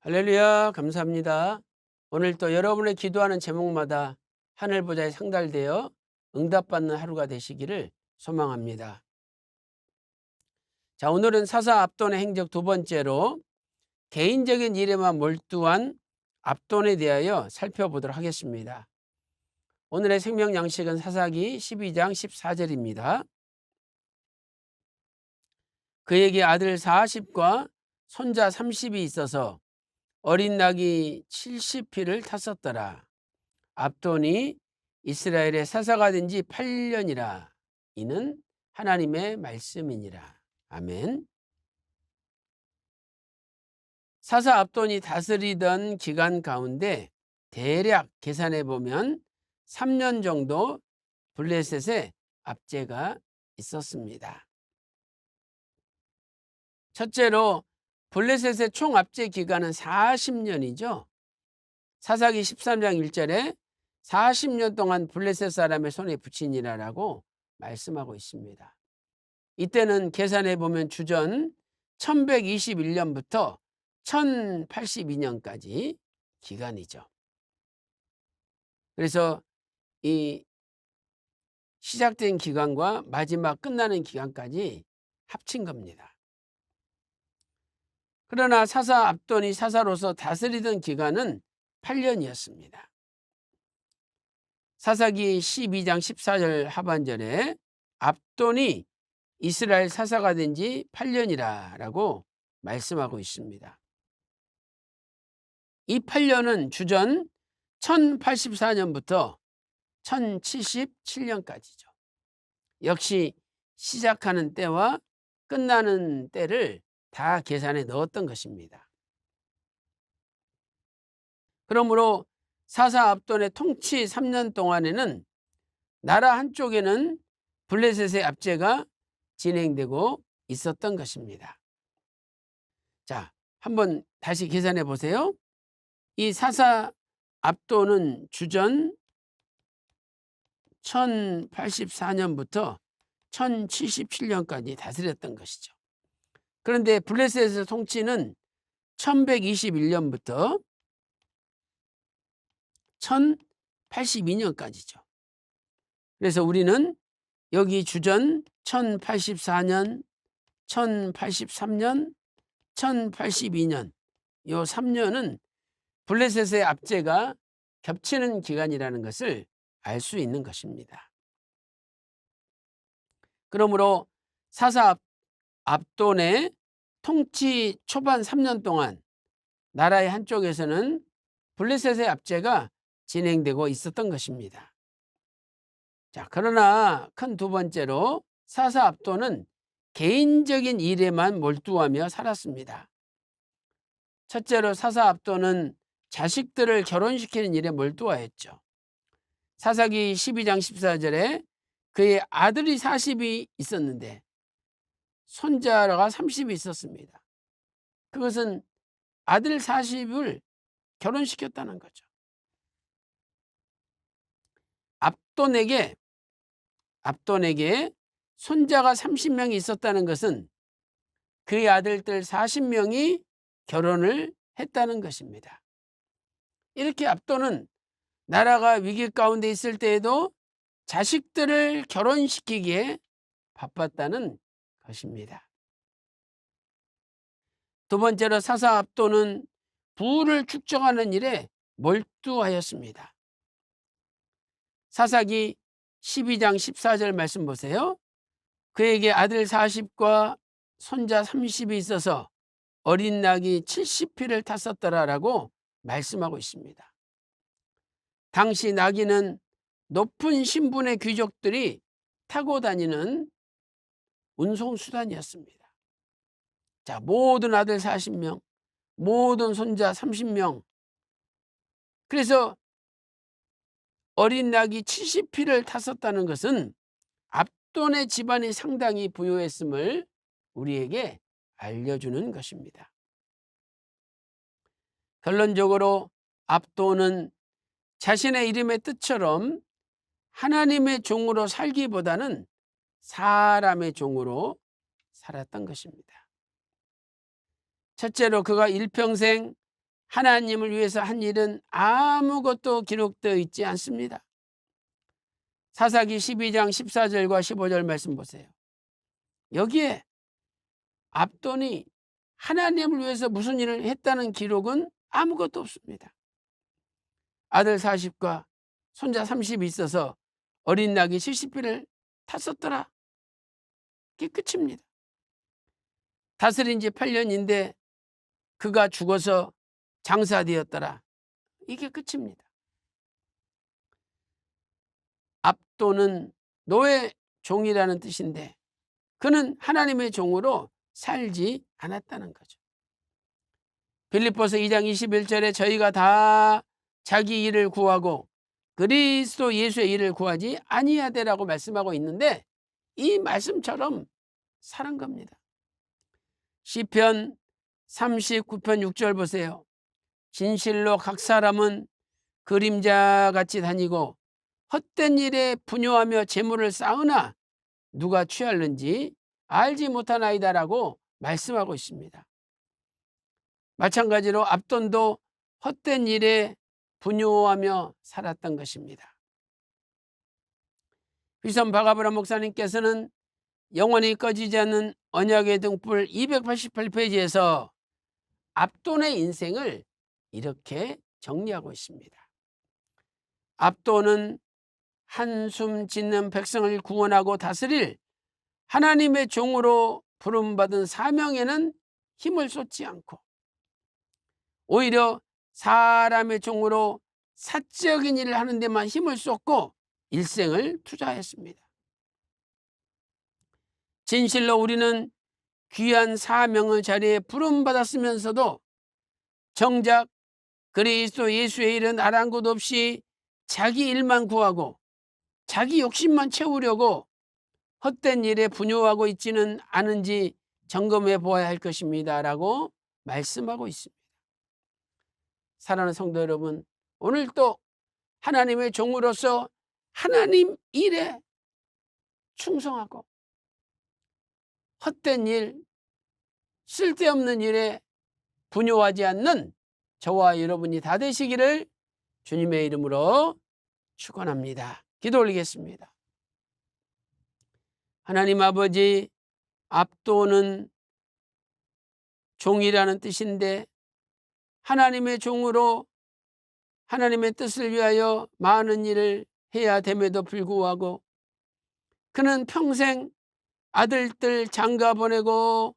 할렐루야, 감사합니다. 오늘 또 여러분의 기도하는 제목마다 하늘 보좌에 상달되어 응답받는 하루가 되시기를 소망합니다. 자, 오늘은 사사 압돈의 행적 두 번째로 개인적인 일에만 몰두한 압돈에 대하여 살펴보도록 하겠습니다. 오늘의 생명 양식은 사사기 12장 14절입니다. 그에게 아들 40과 손자 30이 있어서 어린 낙이 70피를 탔었더라. 압돈이 이스라엘의 사사가 된 지 8년이라. 이는 하나님의 말씀이니라. 아멘. 사사 압돈이 다스리던 기간 가운데 대략 계산해 보면 3년 정도 블레셋의 압제가 있었습니다. 첫째로 블레셋의 총 압제 기간은 40년이죠. 사사기 13장 1절에 40년 동안 블레셋 사람의 손에 붙이니라라고 말씀하고 있습니다. 이때는 계산해 보면 주전 1121년부터 1082년까지 기간이죠. 그래서 이 시작된 기간과 마지막 끝나는 기간까지 합친 겁니다. 그러나 사사 압돈이 사사로서 다스리던 기간은 8년이었습니다. 사사기 12장 14절 하반절에 압돈이 이스라엘 사사가 된 지 8년이라고 말씀하고 있습니다. 이 8년은 주전 1084년부터 1077년까지죠. 역시 시작하는 때와 끝나는 때를 다 계산에 넣었던 것입니다. 그러므로 사사 압돈의 통치 3년 동안에는 나라 한쪽에는 블레셋의 압제가 진행되고 있었던 것입니다. 자, 한번 다시 계산해 보세요. 이 사사 압돈은 주전 1084년부터 1077년까지 다스렸던 것이죠. 그런데 블레셋의 통치는 1121년부터 1082년까지죠. 그래서 우리는 여기 주전 1084년, 1083년, 1082년 이 3년은 블레셋의 압제가 겹치는 기간이라는 것을 알 수 있는 것입니다. 그러므로 사사 압돈의 통치 초반 3년 동안 나라의 한쪽에서는 블레셋의 압제가 진행되고 있었던 것입니다. 자, 그러나 큰 두 번째로 사사 압돈은 개인적인 일에만 몰두하며 살았습니다. 첫째로 사사 압돈은 자식들을 결혼시키는 일에 몰두하였죠. 사사기 12장 14절에 그의 아들이 40이 있었는데 손자가 30이 있었습니다. 그것은 아들 40을 결혼시켰다는 거죠. 압돈에게 손자가 30명이 있었다는 것은 그의 아들들 40명이 결혼을 했다는 것입니다. 이렇게 압돈은 나라가 위기 가운데 있을 때에도 자식들을 결혼시키기에 바빴다는 것입니다. 두 번째로 사사 압돈은 부를 축적하는 일에 몰두하였습니다. 사사기 12장 14절 말씀 보세요. 그에게 아들 40과 손자 30이 있어서 어린 낙이 70피를 탔었더라라고 말씀하고 있습니다. 당시 낙이는 높은 신분의 귀족들이 타고 다니는 운송수단이었습니다. 자, 모든 아들 40명, 모든 손자 30명. 그래서 어린 낙이 70피를 탔었다는 것은 압돈의 집안이 상당히 부유했음을 우리에게 알려주는 것입니다. 결론적으로 압돈은 자신의 이름의 뜻처럼 하나님의 종으로 살기보다는 사람의 종으로 살았던 것입니다. 첫째로 그가 일평생 하나님을 위해서 한 일은 아무것도 기록되어 있지 않습니다. 사사기 12장 14절과 15절 말씀 보세요. 여기에 압돈이 하나님을 위해서 무슨 일을 했다는 기록은 아무것도 없습니다. 아들 40과 손자 30이 있어서 어린 낙이 70피를 탔었더라. 그게 끝입니다. 다스린 지 8년인데 그가 죽어서 장사되었더라. 이게 끝입니다. 압돈은 노예 종이라는 뜻인데 그는 하나님의 종으로 살지 않았다는 거죠. 빌립보서 2장 21절에 저희가 다 자기 일을 구하고 그리스도 예수의 일을 구하지 아니하되라고 말씀하고 있는데 이 말씀처럼 사는 겁니다. 시편 39편 6절 보세요. 진실로 각 사람은 그림자같이 다니고 헛된 일에 분요하며 재물을 쌓으나 누가 취할는지 알지 못하나이다라고 말씀하고 있습니다. 마찬가지로 압돈도 헛된 일에 분요하며 살았던 것입니다. 휘선 바가브라 목사님께서는 영원히 꺼지지 않는 언약의 등불 288페이지에서 압돈의 인생을 이렇게 정리하고 있습니다. 압돈은 한숨 짓는 백성을 구원하고 다스릴 하나님의 종으로 부름받은 사명에는 힘을 쏟지 않고 오히려 사람의 종으로 사적인 일을 하는 데만 힘을 쏟고 일생을 투자했습니다. 진실로 우리는 귀한 사명의 자리에 부름받았으면서도 정작 그리스도 예수의 일은 아랑곳 없이 자기 일만 구하고 자기 욕심만 채우려고 헛된 일에 분요하고 있지는 않은지 점검해 보아야 할 것입니다 라고 말씀하고 있습니다. 사랑하는 성도 여러분, 오늘 또 하나님의 종으로서 하나님 일에 충성하고 헛된 일, 쓸데없는 일에 분요하지 않는 저와 여러분이 다 되시기를 주님의 이름으로 축원합니다. 기도 올리겠습니다. 하나님 아버지, 압도는 종이라는 뜻인데 하나님의 종으로 하나님의 뜻을 위하여 많은 일을 해야 됨에도 불구하고 그는 평생 아들들 장가 보내고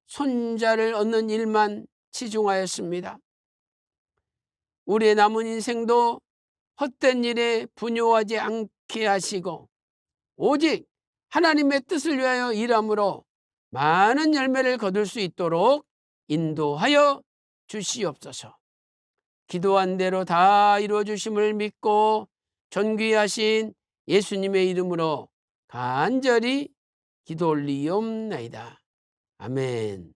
손자를 얻는 일만 치중하였습니다. 우리의 남은 인생도 헛된 일에 분요하지 않게 하시고 오직 하나님의 뜻을 위하여 일함으로 많은 열매를 거둘 수 있도록 인도하여 주시옵소서. 기도한 대로 다 이루어 주심을 믿고 존귀하신 예수님의 이름으로 간절히 기도 올리옵나이다. 아멘.